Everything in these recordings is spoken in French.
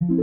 Bonjour,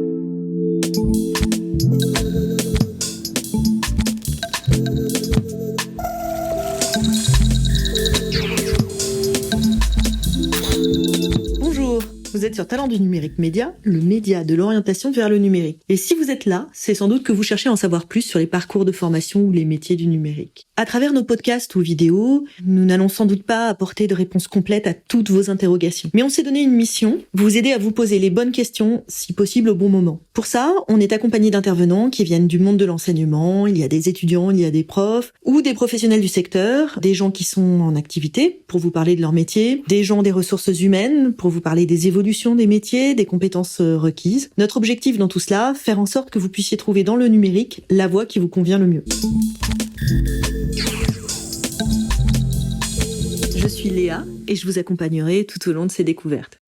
vous êtes sur Talent du numérique média, le média de l'orientation vers le numérique. Et si vous êtes là, c'est sans doute que vous cherchez à en savoir plus sur les parcours de formation ou les métiers du numérique. À travers nos podcasts ou vidéos, nous n'allons sans doute pas apporter de réponses complètes à toutes vos interrogations. Mais on s'est donné une mission, vous aider à vous poser les bonnes questions, si possible au bon moment. Pour ça, on est accompagné d'intervenants qui viennent du monde de l'enseignement, il y a des étudiants, il y a des profs, ou des professionnels du secteur, des gens qui sont en activité pour vous parler de leur métier, des gens des ressources humaines pour vous parler des évolutions des métiers, des compétences requises. Notre objectif dans tout cela, faire en sorte que vous puissiez trouver dans le numérique la voie qui vous convient le mieux. Je suis Léa et je vous accompagnerai tout au long de ces découvertes.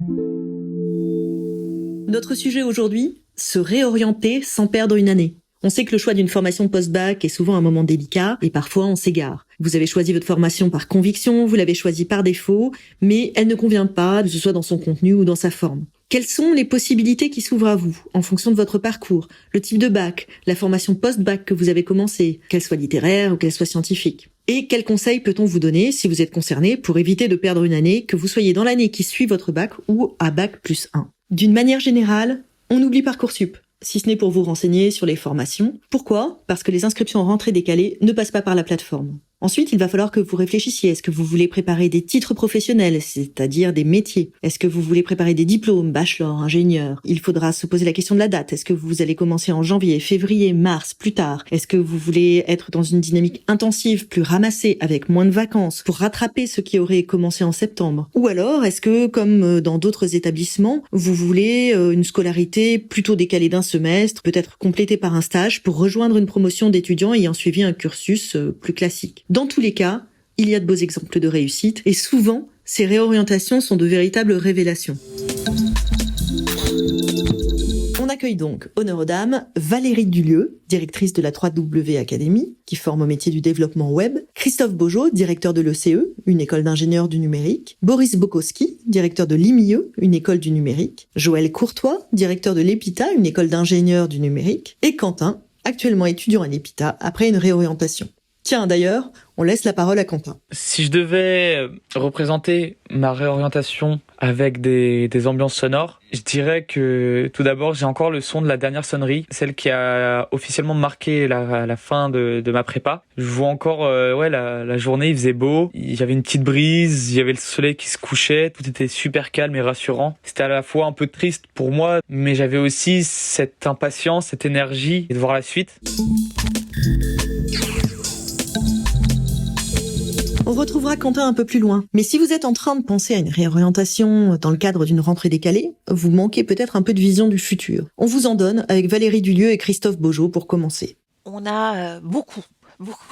Notre sujet aujourd'hui, se réorienter sans perdre une année. On sait que le choix d'une formation post-bac est souvent un moment délicat et parfois on s'égare. Vous avez choisi votre formation par conviction, vous l'avez choisie par défaut, mais elle ne convient pas, que ce soit dans son contenu ou dans sa forme. Quelles sont les possibilités qui s'ouvrent à vous, en fonction de votre parcours, le type de bac, la formation post-bac que vous avez commencé, qu'elle soit littéraire ou qu'elle soit scientifique? Et quels conseils peut-on vous donner si vous êtes concerné pour éviter de perdre une année, que vous soyez dans l'année qui suit votre bac ou à bac+1? D'une manière générale, on oublie Parcoursup, si ce n'est pour vous renseigner sur les formations. Pourquoi ? Parce que les inscriptions en rentrée décalée ne passent pas par la plateforme. Ensuite, il va falloir que vous réfléchissiez. Est-ce que vous voulez préparer des titres professionnels, c'est-à-dire des métiers? Est-ce que vous voulez préparer des diplômes, bachelor, ingénieur? Il faudra se poser la question de la date. Est-ce que vous allez commencer en janvier, février, mars, plus tard? Est-ce que vous voulez être dans une dynamique intensive, plus ramassée, avec moins de vacances, pour rattraper ce qui aurait commencé en septembre? Ou alors, est-ce que, comme dans d'autres établissements, vous voulez une scolarité plutôt décalée d'un semestre, peut-être complétée par un stage, pour rejoindre une promotion d'étudiants ayant suivi un cursus plus classique? Dans tous les cas, il y a de beaux exemples de réussite et souvent, ces réorientations sont de véritables révélations. On accueille donc, honneur aux dames, Valérie Dulieu, directrice de la 3W Academy, qui forme au métier du développement web, Christophe Beaujeau, directeur de l'ECE, une école d'ingénieurs du numérique, Boris Bokowski, directeur de l'IMIE, une école du numérique, Joël Courtois, directeur de l'EPITA, une école d'ingénieurs du numérique, et Quentin, actuellement étudiant à l'EPITA après une réorientation. Tiens, d'ailleurs, on laisse la parole à Quentin. Si je devais représenter ma réorientation avec des ambiances sonores, je dirais que tout d'abord, j'ai encore le son de la dernière sonnerie, celle qui a officiellement marqué la fin de ma prépa. Je vois encore la journée, il faisait beau, il y avait une petite brise, il y avait le soleil qui se couchait, tout était super calme et rassurant. C'était à la fois un peu triste pour moi, mais j'avais aussi cette impatience, cette énergie de voir la suite. On retrouvera Quentin un peu plus loin. Mais si vous êtes en train de penser à une réorientation dans le cadre d'une rentrée décalée, vous manquez peut-être un peu de vision du futur. On vous en donne avec Valérie Dulieu et Christophe Beaujeau pour commencer. On a beaucoup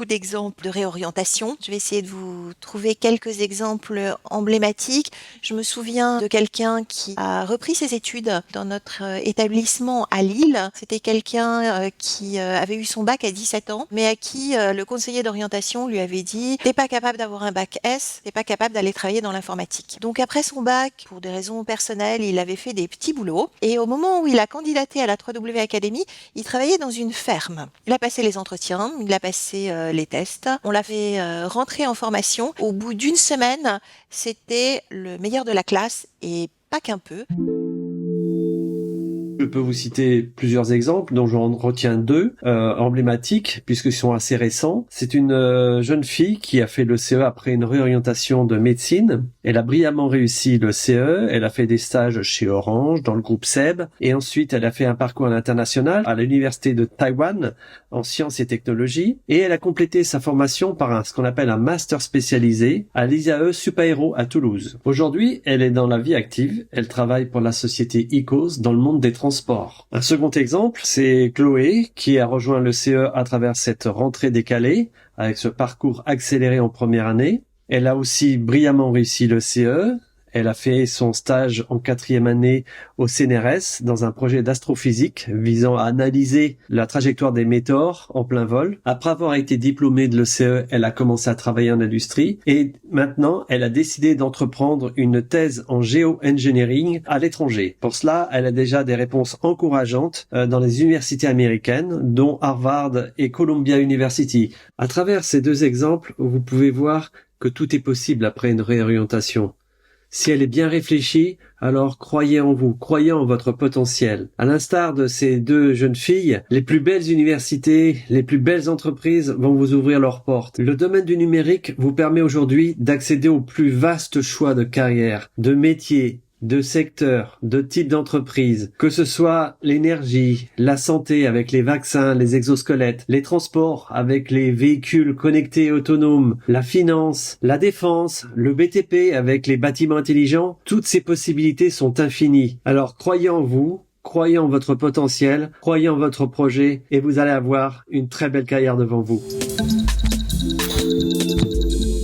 d'exemples de réorientation. Je vais essayer de vous trouver quelques exemples emblématiques. Je me souviens de quelqu'un qui a repris ses études dans notre établissement à Lille. C'était quelqu'un qui avait eu son bac à 17 ans, mais à qui le conseiller d'orientation lui avait dit « T'es pas capable d'avoir un bac S, t'es pas capable d'aller travailler dans l'informatique ». Donc après son bac, pour des raisons personnelles, il avait fait des petits boulots. Et au moment où il a candidaté à la 3W Academy, il travaillait dans une ferme. Il a passé les entretiens, il a passé les tests. On l'a fait rentrer en formation. Au bout d'une semaine, c'était le meilleur de la classe et pas qu'un peu. Je peux vous citer plusieurs exemples, dont j'en retiens deux emblématiques, puisqu'ils sont assez récents. C'est une jeune fille qui a fait le CE après une réorientation de médecine. Elle a brillamment réussi le CE, elle a fait des stages chez Orange, dans le groupe SEB, et ensuite elle a fait un parcours à l'international à l'université de Taïwan, en sciences et technologies, et elle a complété sa formation par ce qu'on appelle un master spécialisé à l'ISAE Supaéro à Toulouse. Aujourd'hui, elle est dans la vie active, elle travaille pour la société ICOS dans le monde des transports. Un second exemple, c'est Chloé qui a rejoint le CE à travers cette rentrée décalée avec ce parcours accéléré en première année. Elle a aussi brillamment réussi le CE. Elle a fait son stage en 4e année au CNRS dans un projet d'astrophysique visant à analyser la trajectoire des météores en plein vol. Après avoir été diplômée de l'ECE, elle a commencé à travailler en industrie et maintenant, elle a décidé d'entreprendre une thèse en géo-engineering à l'étranger. Pour cela, elle a déjà des réponses encourageantes dans les universités américaines, dont Harvard et Columbia University. À travers ces deux exemples, vous pouvez voir que tout est possible après une réorientation. Si elle est bien réfléchie, alors croyez en vous, croyez en votre potentiel. À l'instar de ces deux jeunes filles, les plus belles universités, les plus belles entreprises vont vous ouvrir leurs portes. Le domaine du numérique vous permet aujourd'hui d'accéder au plus vaste choix de carrière, de métiers, de secteurs, de types d'entreprises, que ce soit l'énergie, la santé avec les vaccins, les exosquelettes, les transports avec les véhicules connectés et autonomes, la finance, la défense, le BTP avec les bâtiments intelligents, toutes ces possibilités sont infinies. Alors croyez en vous, croyez en votre potentiel, croyez en votre projet et vous allez avoir une très belle carrière devant vous.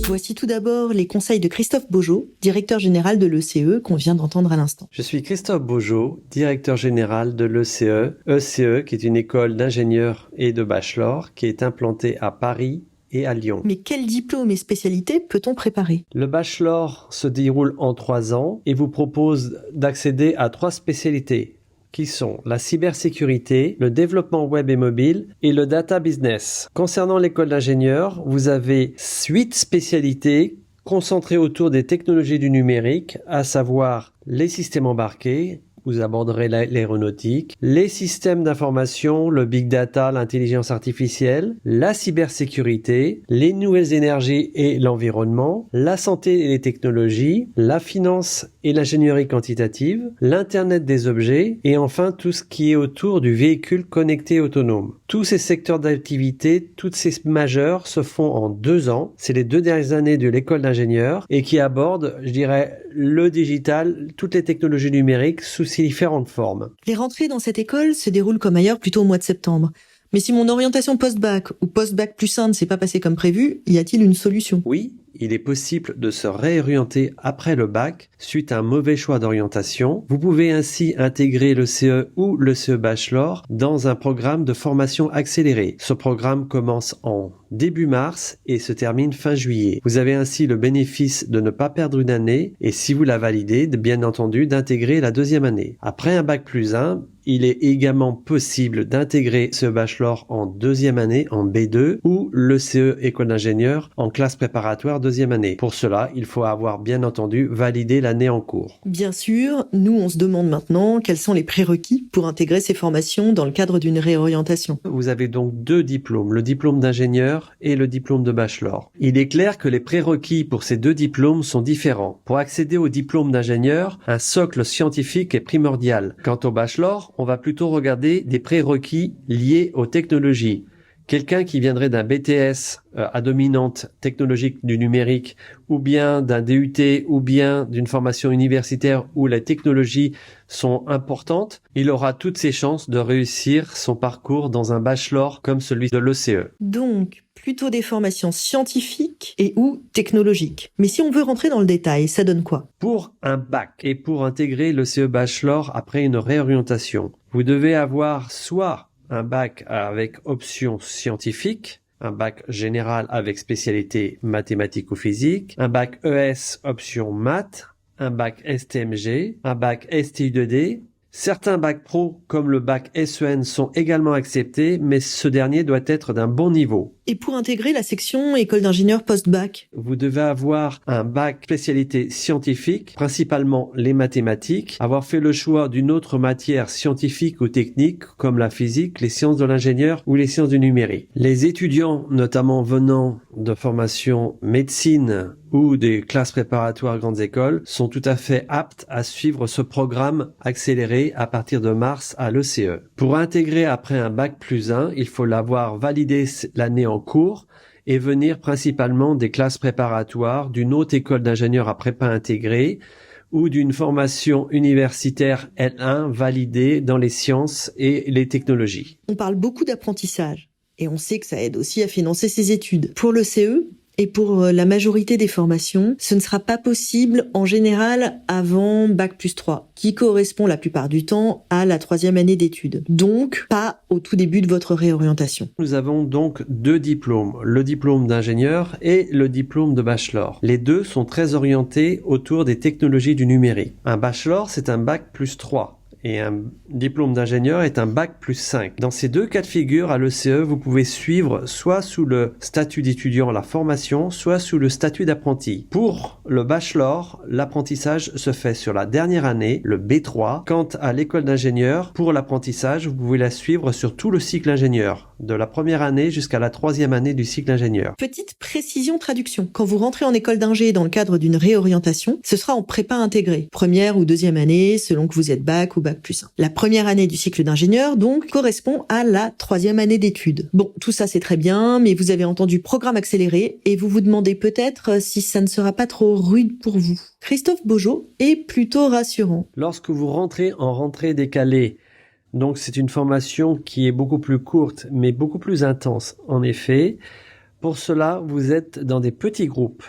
Voici tout d'abord les conseils de Christophe Beaujeau, directeur général de l'ECE, qu'on vient d'entendre à l'instant. Je suis Christophe Beaujeau, directeur général de l'ECE, ECE qui est une école d'ingénieurs et de bachelor qui est implantée à Paris et à Lyon. Mais quel diplôme et spécialité peut-on préparer ? Le bachelor se déroule en 3 ans et vous propose d'accéder à 3 spécialités, qui sont la cybersécurité, le développement web et mobile et le data business. Concernant l'école d'ingénieur, vous avez 8 spécialités concentrées autour des technologies du numérique, à savoir les systèmes embarqués, vous aborderez l'aéronautique, les systèmes d'information, le big data, l'intelligence artificielle, la cybersécurité, les nouvelles énergies et l'environnement, la santé et les technologies, la finance et l'ingénierie quantitative, l'Internet des objets et enfin tout ce qui est autour du véhicule connecté autonome. Tous ces secteurs d'activité, toutes ces majeurs se font en 2 ans. C'est les 2 dernières années de l'école d'ingénieur et qui abordent, je dirais, le digital, toutes les technologies numériques sous ces différentes formes. Les rentrées dans cette école se déroulent comme ailleurs plutôt au mois de septembre. Mais si mon orientation post-bac ou post-bac plus 1 ne s'est pas passée comme prévu, y a-t-il une solution ? Oui, il est possible de se réorienter après le bac suite à un mauvais choix d'orientation. Vous pouvez ainsi intégrer le CE ou le CE Bachelor dans un programme de formation accélérée. Ce programme commence en début mars et se termine fin juillet. Vous avez ainsi le bénéfice de ne pas perdre une année et si vous la validez, bien entendu, d'intégrer la 2e année. Après un bac plus 1, il est également possible d'intégrer ce bachelor en 2e année en B2 ou le CE école d'ingénieur en classe préparatoire 2e année. Pour cela, il faut avoir bien entendu validé l'année en cours. Bien sûr, nous on se demande maintenant quels sont les prérequis pour intégrer ces formations dans le cadre d'une réorientation. Vous avez donc 2 diplômes, le diplôme d'ingénieur et le diplôme de bachelor. Il est clair que les prérequis pour ces 2 diplômes sont différents. Pour accéder au diplôme d'ingénieur, un socle scientifique est primordial. Quant au bachelor, on va plutôt regarder des prérequis liés aux technologies. Quelqu'un qui viendrait d'un BTS à dominante technologique du numérique ou bien d'un DUT ou bien d'une formation universitaire où les technologies sont importantes, il aura toutes ses chances de réussir son parcours dans un bachelor comme celui de l'ECE. Donc, plutôt des formations scientifiques et ou technologiques. Mais si on veut rentrer dans le détail, ça donne quoi ? Pour un bac et pour intégrer le CE Bachelor après une réorientation, vous devez avoir soit un bac avec option scientifique, un bac général avec spécialité mathématiques ou physique, un bac ES option maths, un bac STMG, un bac STU2D. Certains bacs pro comme le bac SEN sont également acceptés, mais ce dernier doit être d'un bon niveau. Et pour intégrer la section école d'ingénieur post-bac ? Vous devez avoir un bac spécialité scientifique, principalement les mathématiques, avoir fait le choix d'une autre matière scientifique ou technique comme la physique, les sciences de l'ingénieur ou les sciences du numérique. Les étudiants, notamment venant de formation médecine ou des classes préparatoires grandes écoles, sont tout à fait aptes à suivre ce programme accéléré à partir de mars à l'ECE. Pour intégrer après un bac plus 1, il faut l'avoir validé l'année en cours et venir principalement des classes préparatoires d'une haute école d'ingénieurs à prépa intégrée ou d'une formation universitaire L1 validée dans les sciences et les technologies. On parle beaucoup d'apprentissage et on sait que ça aide aussi à financer ses études. Pour le CE, Et pour la majorité des formations, ce ne sera pas possible en général avant Bac+3, qui correspond la plupart du temps à la 3e année d'études. Donc, pas au tout début de votre réorientation. Nous avons donc 2 diplômes, le diplôme d'ingénieur et le diplôme de bachelor. Les deux sont très orientés autour des technologies du numérique. Un bachelor, c'est un Bac+3. Et un diplôme d'ingénieur est un Bac+5. Dans ces 2 cas de figure, à l'ECE, vous pouvez suivre soit sous le statut d'étudiant la formation, soit sous le statut d'apprenti. Pour le bachelor, l'apprentissage se fait sur la dernière année, le B3. Quant à l'école d'ingénieur, pour l'apprentissage, vous pouvez la suivre sur tout le cycle ingénieur, de la première année jusqu'à la 3e année du cycle ingénieur. Petite précision traduction. Quand vous rentrez en école d'ingé dans le cadre d'une réorientation, ce sera en prépa intégrée. 1re ou 2e année, selon que vous êtes Bac ou Bac+1. La première année du cycle d'ingénieur, donc, correspond à la 3e année d'études. Bon, tout ça c'est très bien, mais vous avez entendu programme accéléré et vous vous demandez peut-être si ça ne sera pas trop rude pour vous. Christophe Beaujeau est plutôt rassurant. Lorsque vous rentrez en rentrée décalée, donc c'est une formation qui est beaucoup plus courte, mais beaucoup plus intense. En effet, pour cela, vous êtes dans des petits groupes.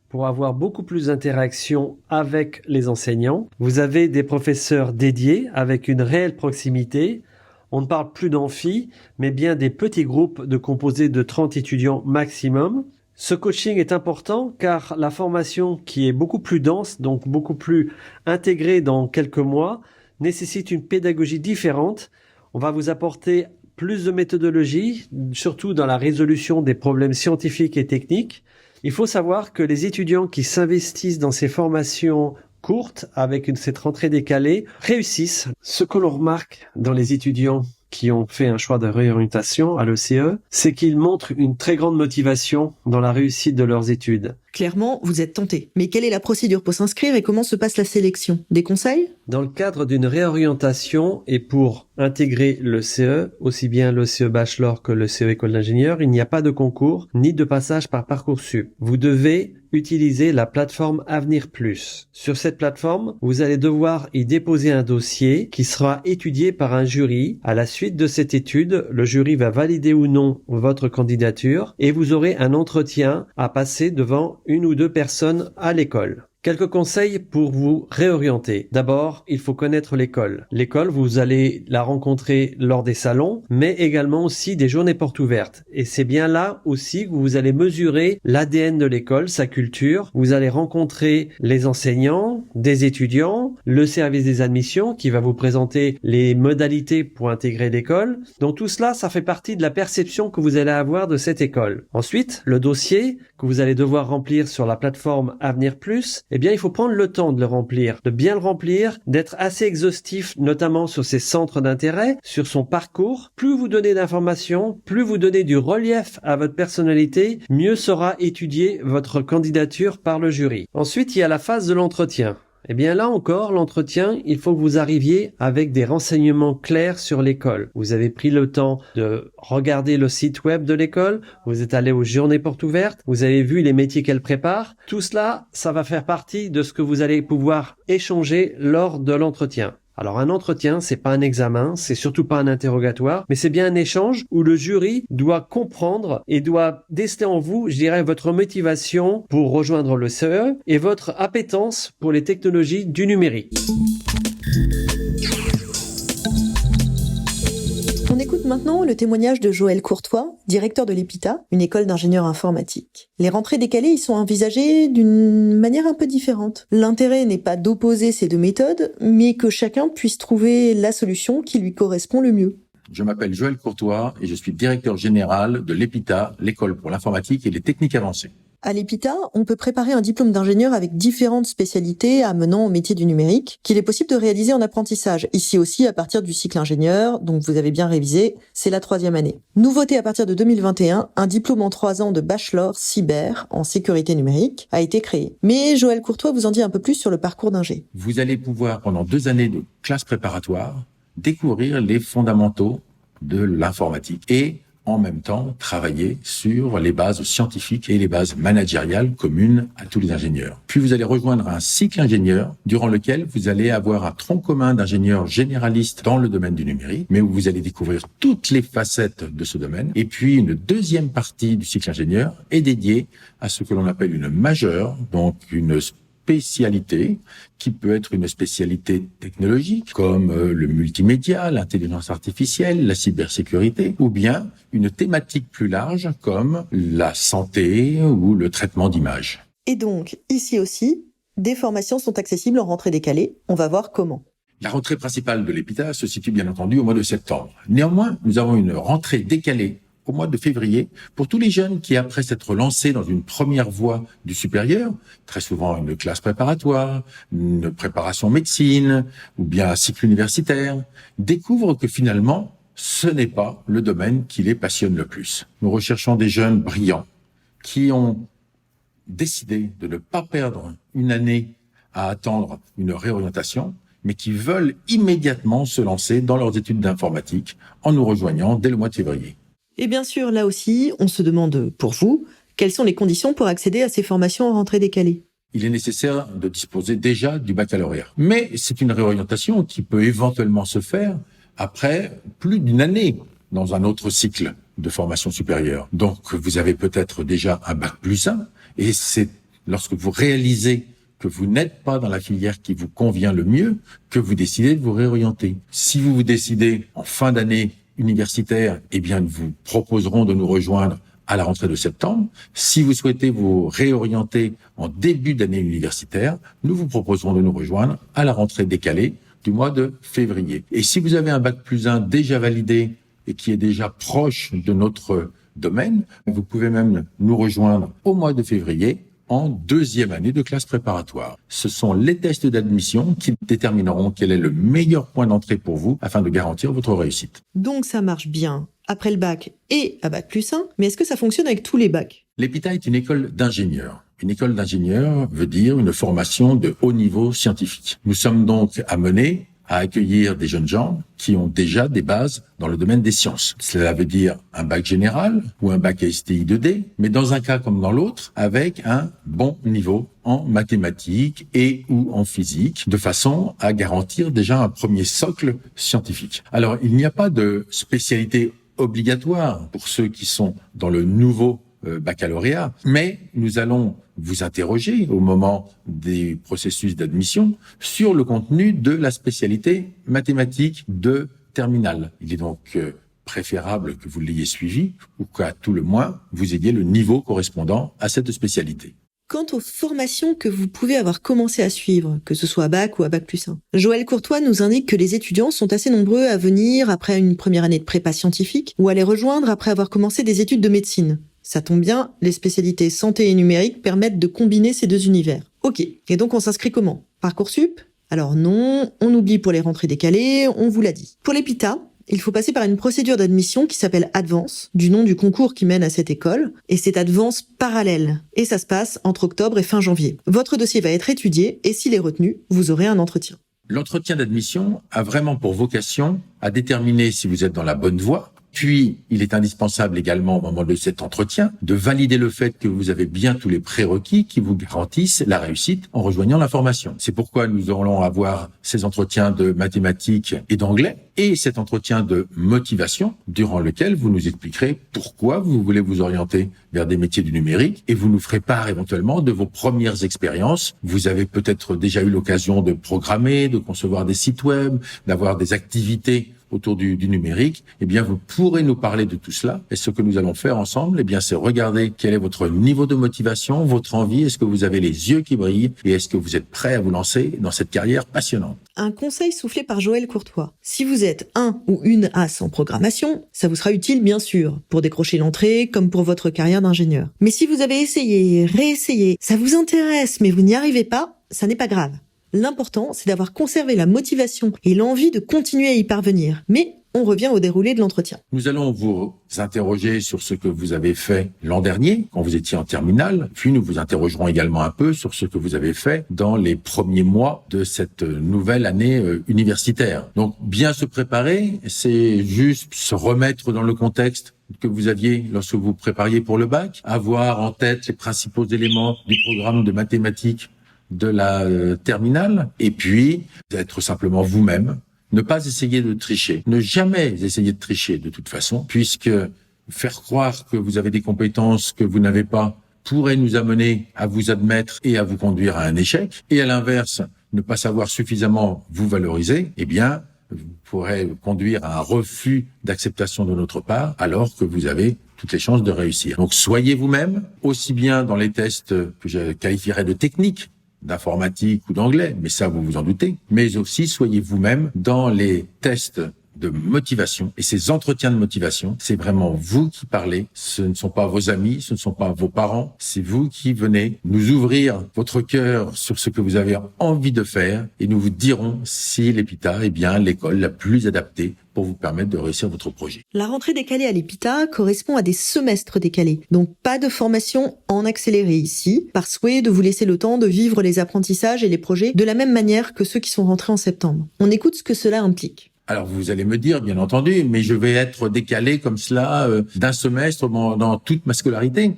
Pour avoir beaucoup plus d'interaction avec les enseignants. Vous avez des professeurs dédiés avec une réelle proximité. On ne parle plus d'amphi, mais bien des petits groupes composés de 30 étudiants maximum. Ce coaching est important car la formation qui est beaucoup plus dense, donc beaucoup plus intégrée dans quelques mois, nécessite une pédagogie différente. On va vous apporter plus de méthodologie, surtout dans la résolution des problèmes scientifiques et techniques. Il faut savoir que les étudiants qui s'investissent dans ces formations courtes, avec cette rentrée décalée, réussissent. Ce que l'on remarque dans les étudiants qui ont fait un choix de réorientation à l'ECE, c'est qu'ils montrent une très grande motivation dans la réussite de leurs études. Clairement, vous êtes tenté. Mais quelle est la procédure pour s'inscrire et comment se passe la sélection? Des conseils? Dans le cadre d'une réorientation et pour intégrer le CE, aussi bien le CE Bachelor que le CE École d'ingénieur, il n'y a pas de concours ni de passage par Parcoursup. Vous devez utiliser la plateforme Avenir Plus. Sur cette plateforme, vous allez devoir y déposer un dossier qui sera étudié par un jury. À la suite de cette étude, le jury va valider ou non votre candidature et vous aurez un entretien à passer devant 1 ou 2 personnes à l'école. Quelques conseils pour vous réorienter. D'abord, il faut connaître l'école. L'école, vous allez la rencontrer lors des salons, mais également aussi des journées portes ouvertes. Et c'est bien là aussi que vous allez mesurer l'ADN de l'école, sa culture. Vous allez rencontrer les enseignants, des étudiants, le service des admissions qui va vous présenter les modalités pour intégrer l'école. Donc tout cela, ça fait partie de la perception que vous allez avoir de cette école. Ensuite, le dossier que vous allez devoir remplir sur la plateforme Avenir Plus, eh bien, il faut prendre le temps de le remplir, de bien le remplir, d'être assez exhaustif, notamment sur ses centres d'intérêt, sur son parcours. Plus vous donnez d'informations, plus vous donnez du relief à votre personnalité, mieux sera étudiée votre candidature par le jury. Ensuite, il y a la phase de l'entretien. Eh bien là encore, l'entretien, il faut que vous arriviez avec des renseignements clairs sur l'école. Vous avez pris le temps de regarder le site web de l'école, vous êtes allé aux journées portes ouvertes, vous avez vu les métiers qu'elle prépare. Tout cela, ça va faire partie de ce que vous allez pouvoir échanger lors de l'entretien. Alors un entretien, c'est pas un examen, c'est surtout pas un interrogatoire, mais c'est bien un échange où le jury doit comprendre et doit déceler en vous, je dirais, votre motivation pour rejoindre le CE et votre appétence pour les technologies du numérique. On écoute maintenant le témoignage de Joël Courtois, directeur de l'EPITA, une école d'ingénieurs informatiques. Les rentrées décalées y sont envisagées d'une manière un peu différente. L'intérêt n'est pas d'opposer ces deux méthodes, mais que chacun puisse trouver la solution qui lui correspond le mieux. Je m'appelle Joël Courtois et je suis directeur général de l'EPITA, l'école pour l'informatique et les techniques avancées. À l'EPITA, on peut préparer un diplôme d'ingénieur avec différentes spécialités amenant au métier du numérique, qu'il est possible de réaliser en apprentissage. Ici aussi, à partir du cycle ingénieur, donc vous avez bien révisé, c'est la 3e année. Nouveauté à partir de 2021, un diplôme en 3 ans de bachelor cyber en sécurité numérique a été créé. Mais Joël Courtois vous en dit un peu plus sur le parcours d'ingé. Vous allez pouvoir, pendant 2 années de classe préparatoire, découvrir les fondamentaux de l'informatique et en même temps travailler sur les bases scientifiques et les bases managériales communes à tous les ingénieurs. Puis vous allez rejoindre un cycle ingénieur durant lequel vous allez avoir un tronc commun d'ingénieurs généralistes dans le domaine du numérique, mais où vous allez découvrir toutes les facettes de ce domaine. Et puis une deuxième partie du cycle ingénieur est dédiée à ce que l'on appelle une majeure, donc une spécialité qui peut être une spécialité technologique comme le multimédia, l'intelligence artificielle, la cybersécurité, ou bien une thématique plus large comme la santé ou le traitement d'images. Et donc, ici aussi, des formations sont accessibles en rentrée décalée. On va voir comment. La rentrée principale de l'EPITA se situe bien entendu au mois de septembre. Néanmoins, nous avons une rentrée décalée au mois de février pour tous les jeunes qui, après s'être lancés dans une première voie du supérieur, très souvent une classe préparatoire, une préparation médecine ou bien un cycle universitaire, découvrent que finalement, ce n'est pas le domaine qui les passionne le plus. Nous recherchons des jeunes brillants qui ont décidé de ne pas perdre une année à attendre une réorientation, mais qui veulent immédiatement se lancer dans leurs études d'informatique en nous rejoignant dès le mois de février. Et bien sûr, là aussi, on se demande pour vous, quelles sont les conditions pour accéder à ces formations en rentrée décalée ? Il est nécessaire de disposer déjà du baccalauréat. Mais c'est une réorientation qui peut éventuellement se faire après plus d'une année dans un autre cycle de formation supérieure. Donc, vous avez peut-être déjà un bac+1 et c'est lorsque vous réalisez que vous n'êtes pas dans la filière qui vous convient le mieux que vous décidez de vous réorienter. Si vous vous décidez en fin d'année universitaire, eh bien, nous vous proposerons de nous rejoindre à la rentrée de septembre. Si vous souhaitez vous réorienter en début d'année universitaire, nous vous proposerons de nous rejoindre à la rentrée décalée du mois de février. Et si vous avez un bac+1 déjà validé et qui est déjà proche de notre domaine, vous pouvez même nous rejoindre au mois de février en deuxième année de classe préparatoire. Ce sont les tests d'admission qui détermineront quel est le meilleur point d'entrée pour vous afin de garantir votre réussite. Donc ça marche bien après le bac et à bac+1, mais est-ce que ça fonctionne avec tous les bacs ? L'EPITA est une école d'ingénieurs. Une école d'ingénieurs veut dire une formation de haut niveau scientifique. Nous sommes donc amenés à accueillir des jeunes gens qui ont déjà des bases dans le domaine des sciences. Cela veut dire un bac général ou un bac STI 2D, mais dans un cas comme dans l'autre, avec un bon niveau en mathématiques et ou en physique, de façon à garantir déjà un premier socle scientifique. Alors, il n'y a pas de spécialité obligatoire pour ceux qui sont dans le nouveau baccalauréat, mais nous allons vous interroger au moment des processus d'admission sur le contenu de la spécialité mathématiques de terminale. Il est donc préférable que vous l'ayez suivi ou qu'à tout le moins vous ayez le niveau correspondant à cette spécialité. Quant aux formations que vous pouvez avoir commencé à suivre, que ce soit à bac ou à bac+1, Joël Courtois nous indique que les étudiants sont assez nombreux à venir après une première année de prépa scientifique ou à les rejoindre après avoir commencé des études de médecine. Ça tombe bien, les spécialités santé et numérique permettent de combiner ces deux univers. Ok, et donc on s'inscrit comment ? Parcoursup ? Alors non, on oublie pour les rentrées décalées, on vous l'a dit. Pour l'EPITA, il faut passer par une procédure d'admission qui s'appelle Advance, du nom du concours qui mène à cette école, et c'est Advance parallèle. Et ça se passe entre octobre et fin janvier. Votre dossier va être étudié, et s'il est retenu, vous aurez un entretien. L'entretien d'admission a vraiment pour vocation à déterminer si vous êtes dans la bonne voie. Puis, il est indispensable également au moment de cet entretien de valider le fait que vous avez bien tous les prérequis qui vous garantissent la réussite en rejoignant la formation. C'est pourquoi nous allons avoir ces entretiens de mathématiques et d'anglais et cet entretien de motivation durant lequel vous nous expliquerez pourquoi vous voulez vous orienter vers des métiers du numérique et vous nous ferez part éventuellement de vos premières expériences. Vous avez peut-être déjà eu l'occasion de programmer, de concevoir des sites web, d'avoir des activités autour du numérique, eh bien, vous pourrez nous parler de tout cela. Et ce que nous allons faire ensemble, eh bien, c'est regarder quel est votre niveau de motivation, votre envie, est-ce que vous avez les yeux qui brillent et est-ce que vous êtes prêt à vous lancer dans cette carrière passionnante. Un conseil soufflé par Joël Courtois. Si vous êtes un ou une as en programmation, ça vous sera utile, bien sûr, pour décrocher l'entrée comme pour votre carrière d'ingénieur. Mais si vous avez essayé, réessayé, ça vous intéresse, mais vous n'y arrivez pas, ça n'est pas grave. L'important, c'est d'avoir conservé la motivation et l'envie de continuer à y parvenir. Mais on revient au déroulé de l'entretien. Nous allons vous interroger sur ce que vous avez fait l'an dernier, quand vous étiez en terminale. Puis nous vous interrogerons également un peu sur ce que vous avez fait dans les premiers mois de cette nouvelle année universitaire. Donc, bien se préparer, c'est juste se remettre dans le contexte que vous aviez lorsque vous prépariez pour le bac, avoir en tête les principaux éléments du programme de mathématiques de la terminale, et puis être simplement vous-même, ne pas essayer de tricher, ne jamais essayer de tricher de toute façon, puisque faire croire que vous avez des compétences que vous n'avez pas pourrait nous amener à vous admettre et à vous conduire à un échec, et à l'inverse, ne pas savoir suffisamment vous valoriser, eh bien, vous pourrez conduire à un refus d'acceptation de notre part, alors que vous avez toutes les chances de réussir. Donc, soyez vous-même, aussi bien dans les tests que je qualifierais de techniques, d'informatique ou d'anglais, mais ça, vous vous en doutez, mais aussi soyez vous-même dans les tests de motivation. Et ces entretiens de motivation, c'est vraiment vous qui parlez. Ce ne sont pas vos amis, ce ne sont pas vos parents. C'est vous qui venez nous ouvrir votre cœur sur ce que vous avez envie de faire, et nous vous dirons si l'EPITA est bien l'école la plus adaptée pour vous permettre de réussir votre projet. La rentrée décalée à l'EPITA correspond à des semestres décalés. Donc pas de formation en accéléré ici, par souhait de vous laisser le temps de vivre les apprentissages et les projets de la même manière que ceux qui sont rentrés en septembre. On écoute ce que cela implique. Alors vous allez me dire, bien entendu, mais je vais être décalé comme cela d'un semestre dans toute ma scolarité.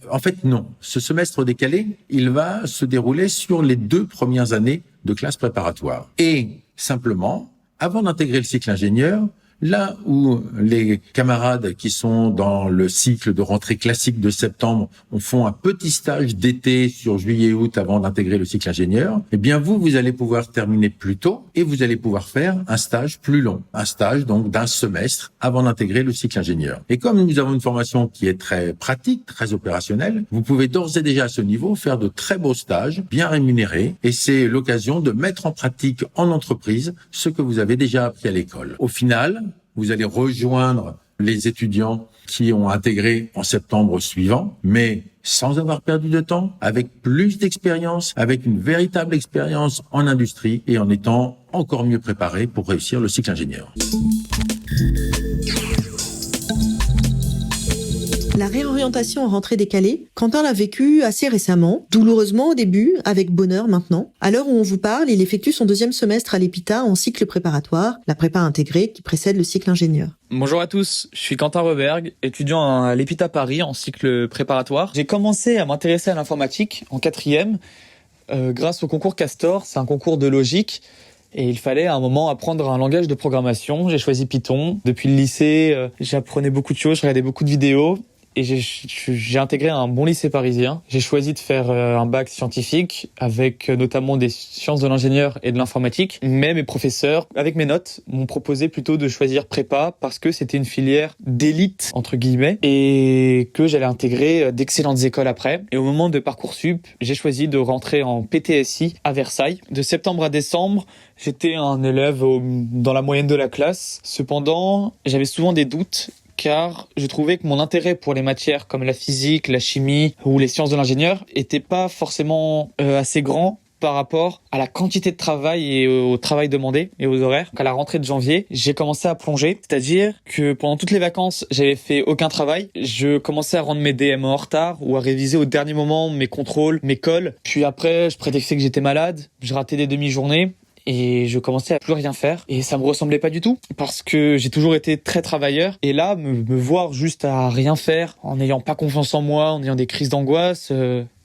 En fait, non. Ce semestre décalé, il va se dérouler sur les 2 premières années de classe préparatoire. Et simplement, avant d'intégrer le cycle ingénieur, là où les camarades qui sont dans le cycle de rentrée classique de septembre font un petit stage d'été sur juillet-août avant d'intégrer le cycle ingénieur, eh bien vous allez pouvoir terminer plus tôt et vous allez pouvoir faire un stage plus long, un stage donc d'un semestre avant d'intégrer le cycle ingénieur. Et comme nous avons une formation qui est très pratique, très opérationnelle, vous pouvez d'ores et déjà à ce niveau faire de très beaux stages, bien rémunérés, et c'est l'occasion de mettre en pratique en entreprise ce que vous avez déjà appris à l'école. Au final, vous allez rejoindre les étudiants qui ont intégré en septembre suivant, mais sans avoir perdu de temps, avec plus d'expérience, avec une véritable expérience en industrie et en étant encore mieux préparé pour réussir le cycle ingénieur. La réorientation en rentrée décalée, Quentin l'a vécu assez récemment, douloureusement au début, avec bonheur maintenant. À l'heure où on vous parle, il effectue son 2e semestre à l'EPITA en cycle préparatoire, la prépa intégrée qui précède le cycle ingénieur. Bonjour à tous, je suis Quentin Reberg, étudiant à l'EPITA Paris en cycle préparatoire. J'ai commencé à m'intéresser à l'informatique en 4e grâce au concours Castor, c'est un concours de logique. Et il fallait à un moment apprendre un langage de programmation. J'ai choisi Python. Depuis le lycée, j'apprenais beaucoup de choses, je regardais beaucoup de vidéos. Et j'ai intégré un bon lycée parisien. J'ai choisi de faire un bac scientifique avec notamment des sciences de l'ingénieur et de l'informatique. Mais mes professeurs, avec mes notes, m'ont proposé plutôt de choisir prépa parce que c'était une filière d'élite, entre guillemets, et que j'allais intégrer d'excellentes écoles après. Et au moment de Parcoursup, j'ai choisi de rentrer en PTSI à Versailles. De septembre à décembre, j'étais un élève dans la moyenne de la classe. Cependant, j'avais souvent des doutes, car je trouvais que mon intérêt pour les matières comme la physique, la chimie ou les sciences de l'ingénieur était pas forcément assez grand par rapport à la quantité de travail et au travail demandé et aux horaires. À la rentrée de janvier, j'ai commencé à plonger, c'est-à-dire que pendant toutes les vacances, j'avais fait aucun travail. Je commençais à rendre mes DM en retard ou à réviser au dernier moment mes contrôles, mes cols. Puis après, je prétextais que j'étais malade, je ratais des demi-journées. Et je commençais à plus rien faire. Et ça me ressemblait pas du tout. Parce que j'ai toujours été très travailleur. Et là, me voir juste à rien faire, en n'ayant pas confiance en moi, en ayant des crises d'angoisse,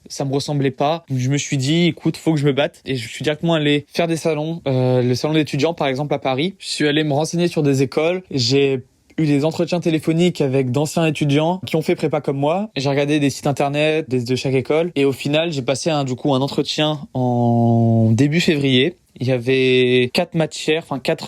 ça me ressemblait pas. Je me suis dit, écoute, faut que je me batte. Et je suis directement allé faire des salons. Le salon d'étudiants, par exemple, à Paris. Je suis allé me renseigner sur des écoles. J'ai eu des entretiens téléphoniques avec d'anciens étudiants qui ont fait prépa comme moi. J'ai regardé des sites internet de chaque école. Et au final, j'ai passé un entretien en début février. Il y avait 4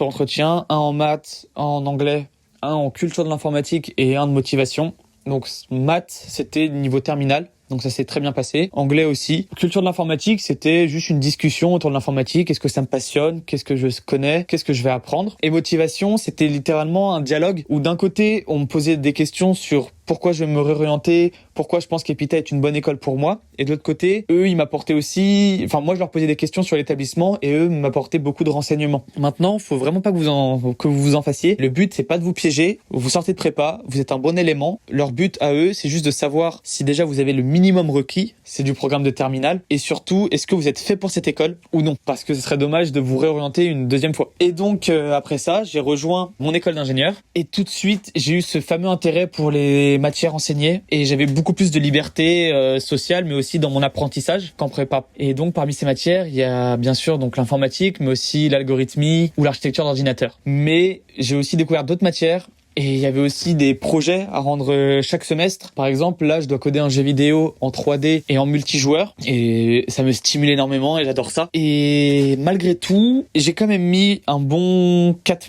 entretiens, un en maths, un en anglais, un en culture de l'informatique et un de motivation. Donc maths, c'était niveau terminal. Donc ça s'est très bien passé. Anglais aussi. Culture de l'informatique, c'était juste une discussion autour de l'informatique. Est-ce que ça me passionne? Qu'est-ce que je connais? Qu'est-ce que je vais apprendre? Et motivation, c'était littéralement un dialogue où d'un côté, on me posait des questions sur pourquoi je vais me réorienter, pourquoi je pense qu'EPITA est une bonne école pour moi. Et de l'autre côté, eux, ils m'apportaient aussi, moi je leur posais des questions sur l'établissement et eux m'apportaient beaucoup de renseignements. Maintenant, faut vraiment pas que vous vous en fassiez. Le but, c'est pas de vous piéger. Vous sortez de prépa, vous êtes un bon élément. Leur but à eux, c'est juste de savoir si déjà vous avez le minimum requis, c'est du programme de terminale, et surtout, est-ce que vous êtes fait pour cette école ou non, parce que ce serait dommage de vous réorienter une deuxième fois. Et donc, après ça, j'ai rejoint mon école d'ingénieur, et tout de suite, j'ai eu ce fameux intérêt pour les matières enseignées, et j'avais beaucoup plus de liberté sociale, mais aussi dans mon apprentissage qu'en prépa. Et donc, parmi ces matières, il y a bien sûr donc l'informatique, mais aussi l'algorithmie ou l'architecture d'ordinateur. Mais j'ai aussi découvert d'autres matières. Et il y avait aussi des projets à rendre chaque semestre. Par exemple, là, je dois coder un jeu vidéo en 3D et en multijoueur. Et ça me stimule énormément et j'adore ça. Et malgré tout, j'ai quand même mis un bon 4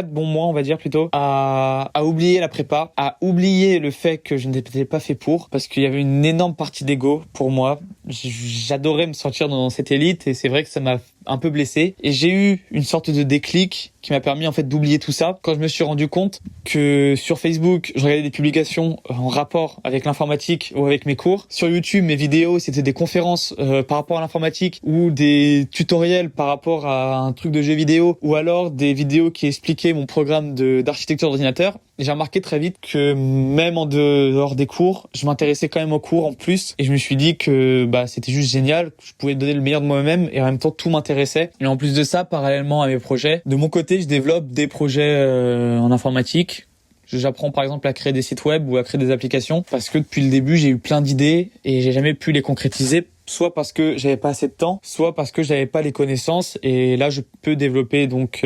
bons mois, on va dire plutôt, à oublier la prépa, à oublier le fait que je n'étais pas fait pour, parce qu'il y avait une énorme partie d'ego pour moi. J'adorais me sentir dans cette élite et c'est vrai que ça m'a un peu blessé. Et j'ai eu une sorte de déclic qui m'a permis en fait d'oublier tout ça quand je me suis rendu compte que sur Facebook, je regardais des publications en rapport avec l'informatique ou avec mes cours. Sur YouTube, mes vidéos, c'était des conférences par rapport à l'informatique ou des tutoriels par rapport à un truc de jeu vidéo ou alors des vidéos qui expliquaient mon programme d'architecture d'ordinateur. Et j'ai remarqué très vite que même en dehors des cours, je m'intéressais quand même aux cours en plus et je me suis dit que c'était juste génial, que je pouvais donner le meilleur de moi-même et en même temps tout m'intéressait. Et en plus de ça, parallèlement à mes projets, de mon côté, je développe des projets en informatique. J'apprends par exemple à créer des sites web ou à créer des applications parce que depuis le début, j'ai eu plein d'idées et j'ai jamais pu les concrétiser. Soit parce que j'avais pas assez de temps, soit parce que j'avais pas les connaissances. Et là, je peux développer donc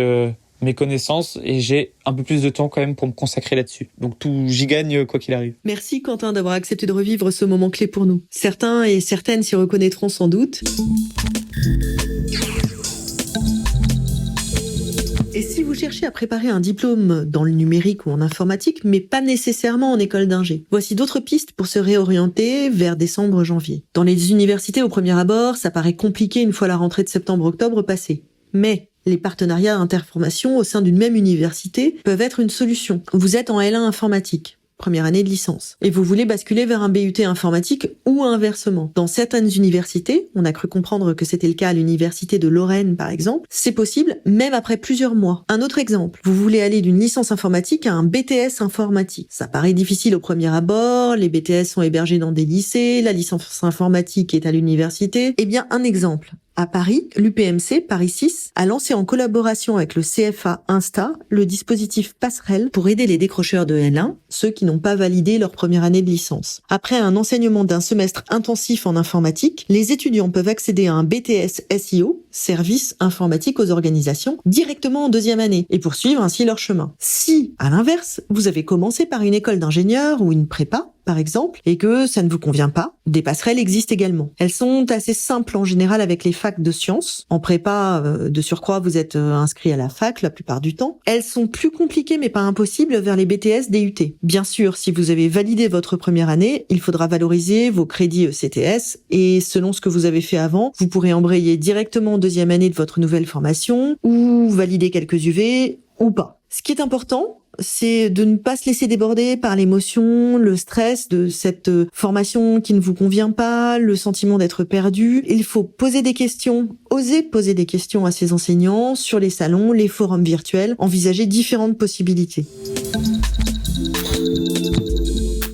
mes connaissances et j'ai un peu plus de temps quand même pour me consacrer là-dessus. Donc j'y gagne quoi qu'il arrive. Merci Quentin d'avoir accepté de revivre ce moment clé pour nous. Certains et certaines s'y reconnaîtront sans doute. Et si vous cherchez à préparer un diplôme dans le numérique ou en informatique, mais pas nécessairement en école d'ingé, voici d'autres pistes pour se réorienter vers décembre-janvier. Dans les universités, au premier abord, ça paraît compliqué une fois la rentrée de septembre-octobre passée. Mais les partenariats interformations au sein d'une même université peuvent être une solution. Vous êtes en L1 informatique, première année de licence, et vous voulez basculer vers un BUT informatique ou inversement. Dans certaines universités, on a cru comprendre que c'était le cas à l'université de Lorraine par exemple, c'est possible même après plusieurs mois. Un autre exemple, vous voulez aller d'une licence informatique à un BTS informatique. Ça paraît difficile au premier abord, les BTS sont hébergés dans des lycées, la licence informatique est à l'université. Eh bien, un exemple. À Paris, l'UPMC, Paris 6, a lancé en collaboration avec le CFA Insta le dispositif Passerelle pour aider les décrocheurs de L1, ceux qui n'ont pas validé leur première année de licence. Après un enseignement d'un semestre intensif en informatique, les étudiants peuvent accéder à un BTS SIO, service informatique aux organisations, directement en deuxième année et poursuivre ainsi leur chemin. Si, à l'inverse, vous avez commencé par une école d'ingénieur ou une prépa, par exemple, et que ça ne vous convient pas, des passerelles existent également. Elles sont assez simples en général avec les facs de sciences. En prépa, de surcroît, vous êtes inscrit à la fac la plupart du temps. Elles sont plus compliquées mais pas impossibles vers les BTS DUT. Bien sûr, si vous avez validé votre première année, il faudra valoriser vos crédits ECTS et selon ce que vous avez fait avant, vous pourrez embrayer directement en deuxième année de votre nouvelle formation ou valider quelques UV ou pas. Ce qui est important, c'est de ne pas se laisser déborder par l'émotion, le stress de cette formation qui ne vous convient pas, le sentiment d'être perdu. Il faut poser des questions, oser poser des questions à ses enseignants sur les salons, les forums virtuels, envisager différentes possibilités.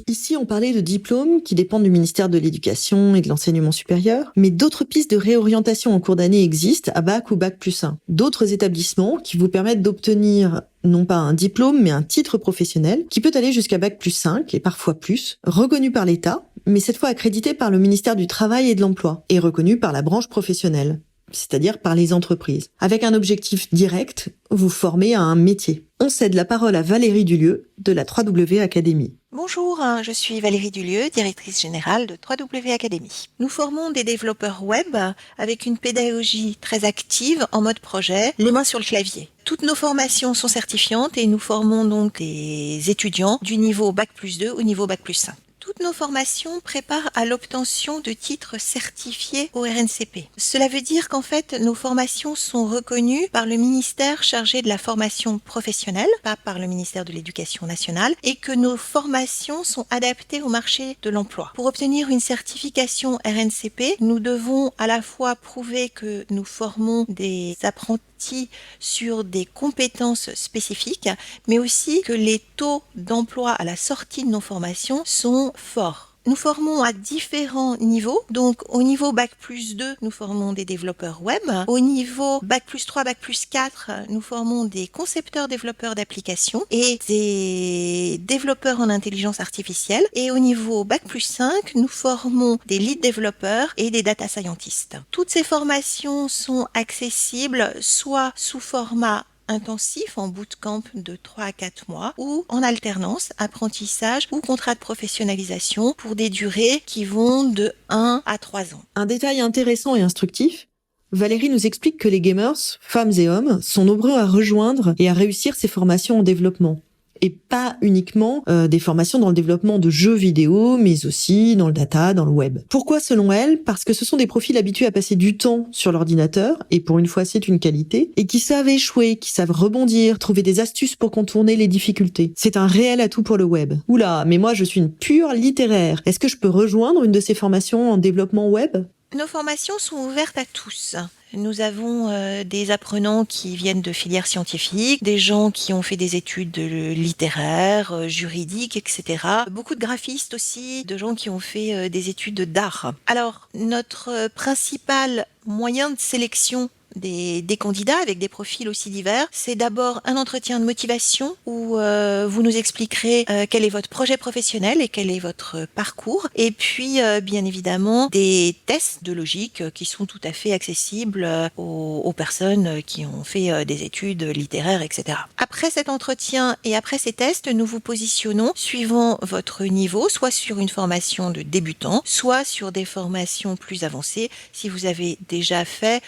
Ici, on parlait de diplômes qui dépendent du ministère de l'Éducation et de l'Enseignement supérieur, mais d'autres pistes de réorientation en cours d'année existent à Bac ou Bac+1. D'autres établissements qui vous permettent d'obtenir non pas un diplôme, mais un titre professionnel qui peut aller jusqu'à Bac+5 et parfois plus, reconnu par l'État, mais cette fois accrédité par le ministère du Travail et de l'Emploi et reconnu par la branche professionnelle, c'est-à-dire par les entreprises. Avec un objectif direct, vous formez à un métier. On cède la parole à Valérie Dulieu de la 3W Academy. Bonjour, je suis Valérie Dulieu, directrice générale de 3W Academy. Nous formons des développeurs web avec une pédagogie très active en mode projet, les mains sur le clavier. Toutes nos formations sont certifiantes et nous formons donc des étudiants du niveau Bac+2 au niveau Bac+5. Toutes nos formations préparent à l'obtention de titres certifiés au RNCP. Cela veut dire qu'en fait, nos formations sont reconnues par le ministère chargé de la formation professionnelle, pas par le ministère de l'Éducation nationale, et que nos formations sont adaptées au marché de l'emploi. Pour obtenir une certification RNCP, nous devons à la fois prouver que nous formons des apprentis sur des compétences spécifiques, mais aussi que les taux d'emploi à la sortie de nos formations sont forts. Nous formons à différents niveaux. Donc, au niveau Bac+2, nous formons des développeurs web. Au niveau Bac+3, Bac+4, nous formons des concepteurs développeurs d'applications et des développeurs en intelligence artificielle. Et au niveau Bac+5, nous formons des lead développeurs et des data scientists. Toutes ces formations sont accessibles soit sous format intensif en bootcamp de 3 à 4 mois ou en alternance, apprentissage ou contrat de professionnalisation pour des durées qui vont de 1 à 3 ans. Un détail intéressant et instructif, Valérie nous explique que les gamers, femmes et hommes, sont nombreux à rejoindre et à réussir ces formations en développement. Et pas uniquement des formations dans le développement de jeux vidéo, mais aussi dans le data, dans le web. Pourquoi selon elle? Parce que ce sont des profils habitués à passer du temps sur l'ordinateur, et pour une fois c'est une qualité, et qui savent échouer, qui savent rebondir, trouver des astuces pour contourner les difficultés. C'est un réel atout pour le web. Oula, mais moi je suis une pure littéraire. Est-ce que je peux rejoindre une de ces formations en développement web? Nos formations sont ouvertes à tous. Nous avons des apprenants qui viennent de filières scientifiques, des gens qui ont fait des études littéraires, juridiques, etc. Beaucoup de graphistes aussi, de gens qui ont fait des études d'art. Alors, notre principal moyen de sélection des candidats avec des profils aussi divers, c'est d'abord un entretien de motivation où vous nous expliquerez quel est votre projet professionnel et quel est votre parcours, et puis bien évidemment des tests de logique qui sont tout à fait accessibles aux personnes qui ont fait des études littéraires, etc. Après cet entretien et après ces tests, nous vous positionnons suivant votre niveau, soit sur une formation de débutant, soit sur des formations plus avancées si vous avez déjà fait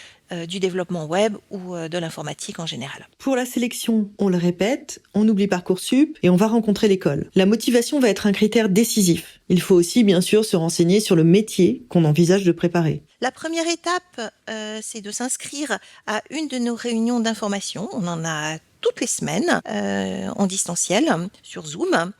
du développement web ou de l'informatique en général. Pour la sélection, on le répète, on oublie Parcoursup et on va rencontrer l'école. La motivation va être un critère décisif. Il faut aussi bien sûr se renseigner sur le métier qu'on envisage de préparer. La première étape, c'est de s'inscrire à une de nos réunions d'information. On en a toutes les semaines en distanciel sur Zoom.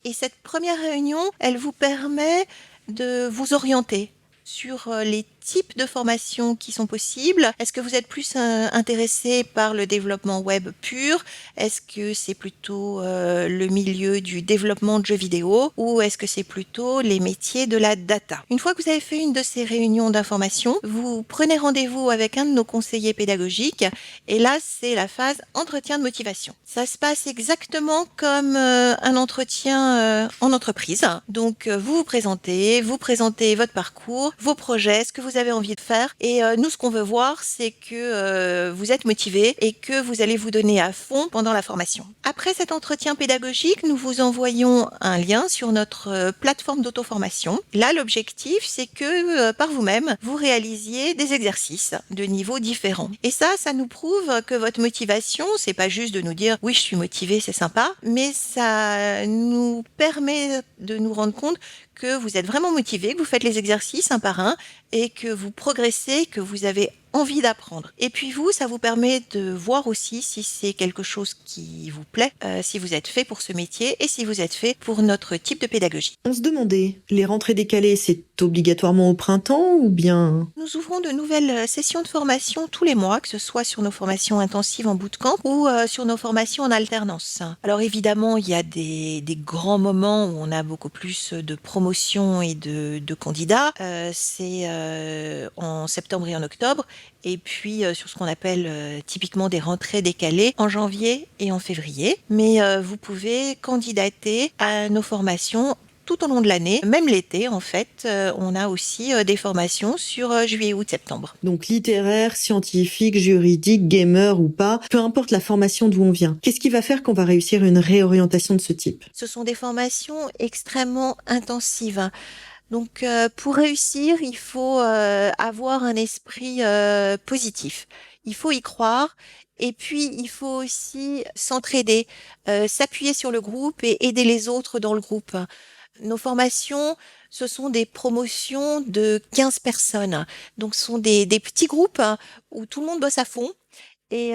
Et cette première réunion, elle vous permet de vous orienter sur les types de formations qui sont possibles. Est-ce que vous êtes plus intéressé par le développement web pur? Est-ce que c'est plutôt le milieu du développement de jeux vidéo? Ou est-ce que c'est plutôt les métiers de la data? Une fois que vous avez fait une de ces réunions d'information, vous prenez rendez-vous avec un de nos conseillers pédagogiques et là, c'est la phase entretien de motivation. Ça se passe exactement comme un entretien en entreprise. Donc, vous présentez votre parcours, vos projets, ce que vous avez envie de faire. Et nous, ce qu'on veut voir, c'est que vous êtes motivé et que vous allez vous donner à fond pendant la formation. Après cet entretien pédagogique, nous vous envoyons un lien sur notre plateforme d'auto-formation. Là, l'objectif, c'est que par vous-même, vous réalisiez des exercices de niveaux différents. Et ça nous prouve que votre motivation, c'est pas juste de nous dire « oui, je suis motivé, c'est sympa », mais ça nous permet de nous rendre compte que vous êtes vraiment motivé, que vous faites les exercices un par un et que vous progressez, que vous avez envie d'apprendre. Et puis vous, ça vous permet de voir aussi si c'est quelque chose qui vous plaît, si vous êtes fait pour ce métier et si vous êtes fait pour notre type de pédagogie. On se demandait, les rentrées décalées, c'est obligatoirement au printemps ou bien... Nous ouvrons de nouvelles sessions de formation tous les mois, que ce soit sur nos formations intensives en bootcamp ou sur nos formations en alternance. Alors évidemment, il y a des grands moments où on a beaucoup plus de promotions et de candidats. C'est en septembre et en octobre. Et puis sur ce qu'on appelle typiquement des rentrées décalées en janvier et en février. Mais vous pouvez candidater à nos formations tout au long de l'année, même l'été en fait, on a aussi des formations sur juillet, août, septembre. Donc littéraire, scientifique, juridique, gamer ou pas, peu importe la formation d'où on vient. Qu'est-ce qui va faire qu'on va réussir une réorientation de ce type? Ce sont des formations extrêmement intensives. Donc pour réussir, il faut avoir un esprit positif. Il faut y croire. Et puis, il faut aussi s'entraider, s'appuyer sur le groupe et aider les autres dans le groupe. Nos formations, ce sont des promotions de 15 personnes. Donc, ce sont des petits groupes où tout le monde bosse à fond. Et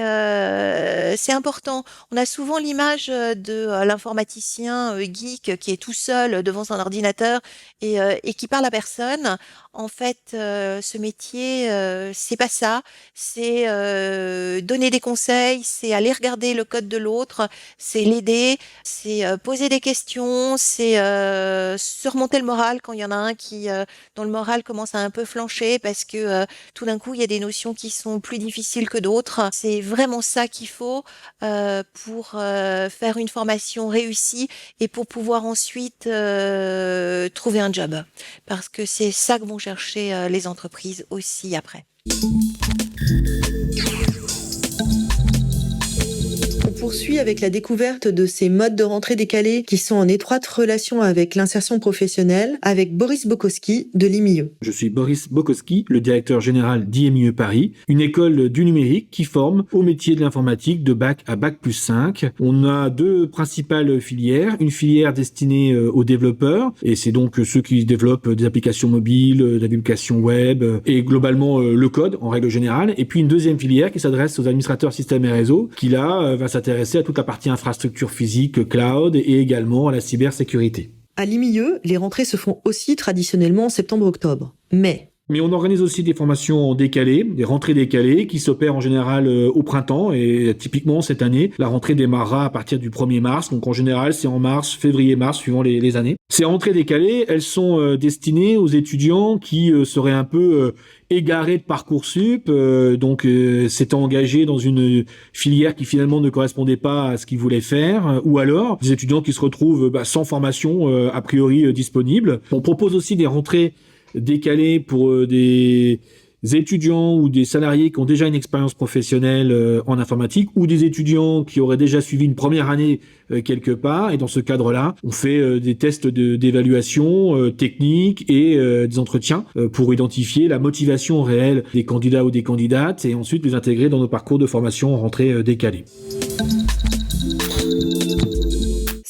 c'est important. On a souvent l'image de l'informaticien geek qui est tout seul devant son ordinateur et qui parle à personne. En fait, ce métier, c'est pas ça. C'est donner des conseils, c'est aller regarder le code de l'autre, c'est l'aider, c'est poser des questions, c'est surmonter le moral quand il y en a un dont le moral commence à un peu flancher parce que tout d'un coup, il y a des notions qui sont plus difficiles que d'autres. C'est vraiment ça qu'il faut pour faire une formation réussie et pour pouvoir ensuite trouver un job. Parce que c'est ça que vont chercher les entreprises aussi après. On poursuit avec la découverte de ces modes de rentrée décalés qui sont en étroite relation avec l'insertion professionnelle avec Boris Bokowski de l'IMIE. Je suis Boris Bokowski, le directeur général d'IMIE Paris, une école du numérique qui forme au métier de l'informatique de bac à bac+5. On a deux principales filières, une filière destinée aux développeurs, et c'est donc ceux qui développent des applications mobiles, des applications web, et globalement le code en règle générale, et puis une deuxième filière qui s'adresse aux administrateurs systèmes et réseaux, qui là va s'intéresser à toute la partie infrastructure physique, cloud et également à la cybersécurité. À l'IMIE, les rentrées se font aussi traditionnellement en septembre-octobre. Mais on organise aussi des formations décalées, des rentrées décalées qui s'opèrent en général au printemps et typiquement cette année, la rentrée démarrera à partir du 1er mars. Donc en général, c'est en mars, février-mars suivant les années. Ces rentrées décalées, elles sont destinées aux étudiants qui seraient un peu égarés de Parcoursup, s'étant engagés dans une filière qui finalement ne correspondait pas à ce qu'ils voulaient faire, ou alors des étudiants qui se retrouvent sans formation a priori disponible. On propose aussi des rentrées décalé pour des étudiants ou des salariés qui ont déjà une expérience professionnelle en informatique ou des étudiants qui auraient déjà suivi une première année quelque part. Et dans ce cadre-là, on fait des tests d'évaluation technique et des entretiens pour identifier la motivation réelle des candidats ou des candidates et ensuite les intégrer dans nos parcours de formation en rentrée décalée.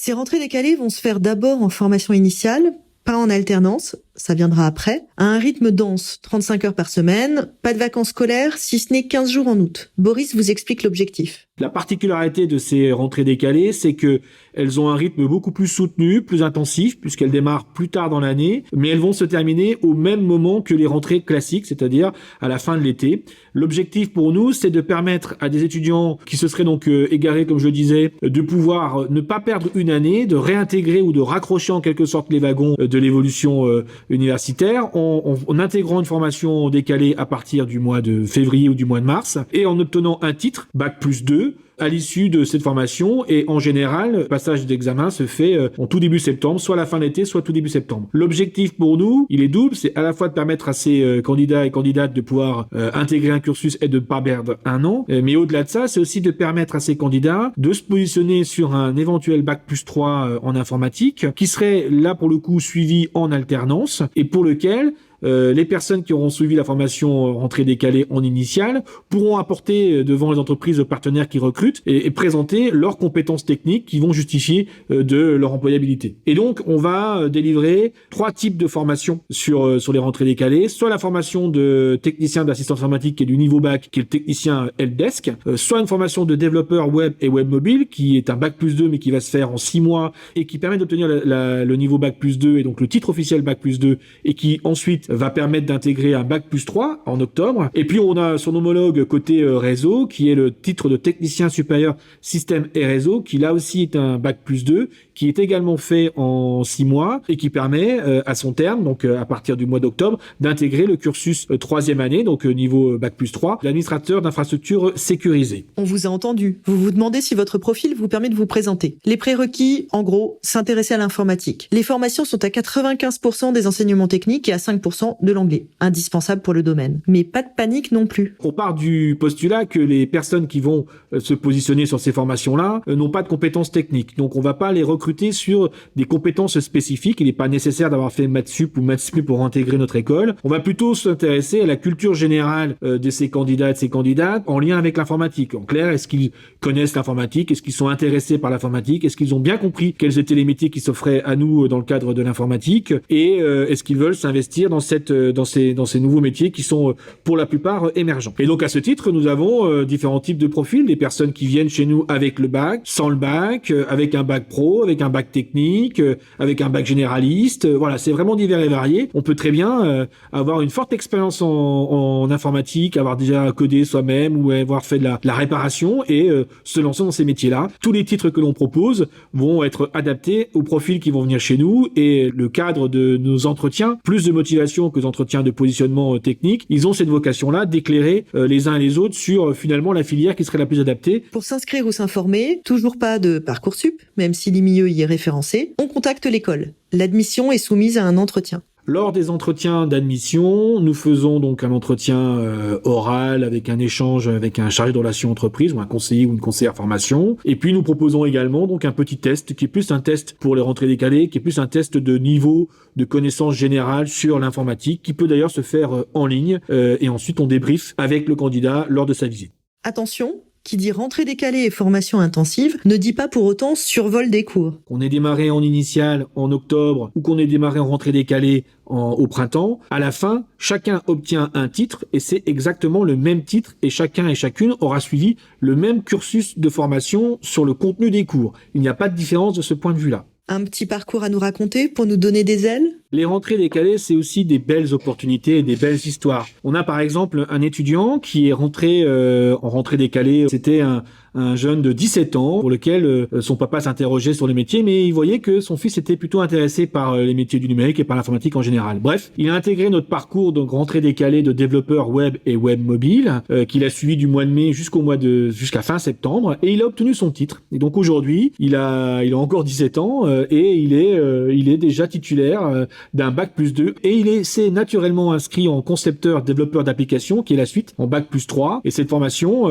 ces rentrées décalées vont se faire d'abord en formation initiale, pas en alternance, ça viendra après, à un rythme dense, 35 heures par semaine, pas de vacances scolaires, si ce n'est 15 jours en août. Boris vous explique l'objectif. La particularité de ces rentrées décalées, c'est que elles ont un rythme beaucoup plus soutenu, plus intensif, puisqu'elles démarrent plus tard dans l'année, mais elles vont se terminer au même moment que les rentrées classiques, c'est-à-dire à la fin de l'été. L'objectif pour nous, c'est de permettre à des étudiants qui se seraient donc égarés, comme je le disais, de pouvoir ne pas perdre une année, de réintégrer ou de raccrocher en quelque sorte les wagons de l'évolution universitaire en intégrant une formation décalée à partir du mois de février ou du mois de mars et en obtenant un titre, Bac+2, à l'issue de cette formation. Et en général, le passage d'examen se fait en tout début septembre, soit à la fin de l'été, soit tout début septembre. L'objectif pour nous, il est double, c'est à la fois de permettre à ces candidats et candidates de pouvoir intégrer un cursus et de ne pas perdre un an, mais au-delà de ça, c'est aussi de permettre à ces candidats de se positionner sur un éventuel Bac+3 en informatique, qui serait là pour le coup suivi en alternance, et pour lequel les personnes qui auront suivi la formation rentrée décalée en initiale pourront apporter devant les entreprises partenaires qui recrutent et présenter leurs compétences techniques qui vont justifier de leur employabilité. Et donc, on va délivrer 3 types de formations sur les rentrées décalées. Soit la formation de technicien d'assistance informatique qui est du niveau bac, qui est le technicien helpdesk, soit une formation de développeur web et web mobile qui est un Bac+2 mais qui va se faire en 6 mois et qui permet d'obtenir le niveau Bac+2 et donc le titre officiel Bac+2 et qui ensuite va permettre d'intégrer un Bac+3 en octobre. Et puis on a son homologue côté réseau qui est le titre de technicien supérieur système et réseau qui là aussi est un Bac+2 qui est également fait en 6 mois et qui permet à son terme, donc à partir du mois d'octobre, d'intégrer le cursus 3e année, donc niveau Bac+3, l'administrateur d'infrastructures sécurisées. On vous a entendu. Vous vous demandez si votre profil vous permet de vous présenter. Les prérequis, en gros, s'intéresser à l'informatique. Les formations sont à 95% des enseignements techniques et à 5% 50% de l'anglais, indispensable pour le domaine. Mais pas de panique non plus. On part du postulat que les personnes qui vont se positionner sur ces formations-là n'ont pas de compétences techniques. Donc on va pas les recruter sur des compétences spécifiques. Il n'est pas nécessaire d'avoir fait maths sup ou maths spé pour intégrer notre école. On va plutôt s'intéresser à la culture générale de ces candidats et de ces candidates en lien avec l'informatique. En clair, est-ce qu'ils connaissent l'informatique? Est-ce qu'ils sont intéressés par l'informatique? Est-ce qu'ils ont bien compris quels étaient les métiers qui s'offraient à nous dans le cadre de l'informatique? Et est-ce qu'ils veulent s'investir dans ces nouveaux métiers qui sont pour la plupart émergents? Et donc à ce titre, nous avons différents types de profils, des personnes qui viennent chez nous avec le bac, sans le bac, avec un bac pro, avec un bac technique, avec un bac généraliste. Voilà, c'est vraiment divers et varié. On peut très bien avoir une forte expérience en informatique, avoir déjà codé soi-même ou avoir fait de la réparation et se lancer dans ces métiers-là. Tous les titres que l'on propose vont être adaptés aux profils qui vont venir chez nous et le cadre de nos entretiens, plus de motivation que d'entretiens de positionnement technique, ils ont cette vocation-là d'éclairer les uns et les autres sur finalement la filière qui serait la plus adaptée. Pour s'inscrire ou s'informer, toujours pas de Parcoursup, même si l'IMIE y est référencé, on contacte l'école. L'admission est soumise à un entretien. Lors des entretiens d'admission, nous faisons donc un entretien oral avec un échange avec un chargé de relations entreprises ou un conseiller ou une conseillère formation. Et puis nous proposons également donc un petit test qui est plus un test pour les rentrées décalées, qui est plus un test de niveau de connaissance générale sur l'informatique, qui peut d'ailleurs se faire en ligne. Et ensuite on débriefe avec le candidat lors de sa visite. Attention, qui dit rentrée décalée et formation intensive ne dit pas pour autant survol des cours. Qu'on ait démarré en initiale en octobre ou qu'on ait démarré en rentrée décalée au printemps, à la fin, chacun obtient un titre et c'est exactement le même titre et chacun et chacune aura suivi le même cursus de formation sur le contenu des cours. Il n'y a pas de différence de ce point de vue-là. Un petit parcours à nous raconter pour nous donner des ailes? Les rentrées décalées, c'est aussi des belles opportunités et des belles histoires. On a par exemple un étudiant qui est rentré en rentrée décalée. C'était un jeune de 17 ans pour lequel son papa s'interrogeait sur les métiers, mais il voyait que son fils était plutôt intéressé par les métiers du numérique et par l'informatique en général. Bref, il a intégré notre parcours de rentrée décalée de développeur web et web mobile qu'il a suivi du mois de mai jusqu'à fin septembre et il a obtenu son titre. Et donc aujourd'hui, il a encore 17 ans et il est déjà titulaire d'un bac plus 2 et il s'est naturellement inscrit en concepteur développeur d'applications qui est la suite en bac plus 3 et cette formation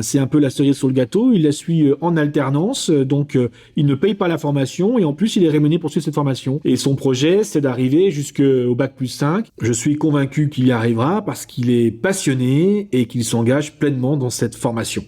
c'est un peu la cerise sur le gâteau, il la suit en alternance donc il ne paye pas la formation et en plus il est rémunéré pour suivre cette formation et son projet c'est d'arriver jusqu'au bac plus 5. Je suis convaincu qu'il y arrivera parce qu'il est passionné et qu'il s'engage pleinement dans cette formation.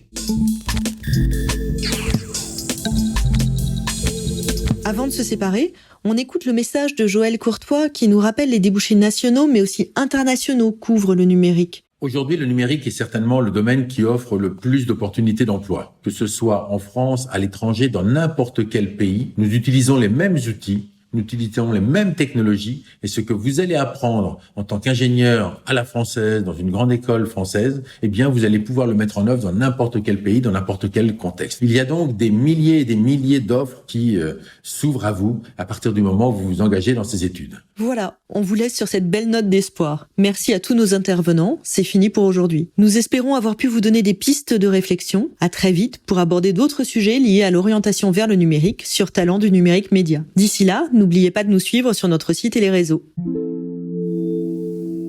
Avant de se séparer, on écoute le message de Joël Courtois qui nous rappelle les débouchés nationaux mais aussi internationaux qu'ouvre le numérique. Aujourd'hui, le numérique est certainement le domaine qui offre le plus d'opportunités d'emploi. Que ce soit en France, à l'étranger, dans n'importe quel pays, nous utilisons les mêmes outils, nous utilisons les mêmes technologies et ce que vous allez apprendre en tant qu'ingénieur à la française, dans une grande école française, eh bien, vous allez pouvoir le mettre en œuvre dans n'importe quel pays, dans n'importe quel contexte. Il y a donc des milliers et des milliers d'offres qui s'ouvrent à vous à partir du moment où vous vous engagez dans ces études. Voilà, on vous laisse sur cette belle note d'espoir. Merci à tous nos intervenants, c'est fini pour aujourd'hui. Nous espérons avoir pu vous donner des pistes de réflexion. À très vite pour aborder d'autres sujets liés à l'orientation vers le numérique sur Talents du Numérique Média. D'ici là, n'oubliez pas de nous suivre sur notre site et les réseaux.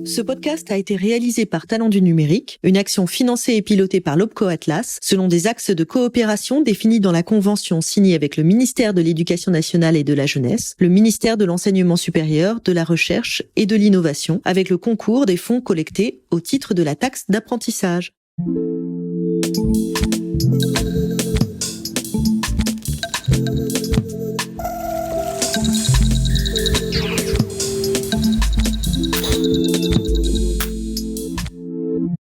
Ce podcast a été réalisé par Talents du Numérique, une action financée et pilotée par l'OPCO Atlas, selon des axes de coopération définis dans la convention signée avec le ministère de l'Éducation nationale et de la jeunesse, le ministère de l'Enseignement supérieur, de la Recherche et de l'Innovation, avec le concours des fonds collectés au titre de la taxe d'apprentissage.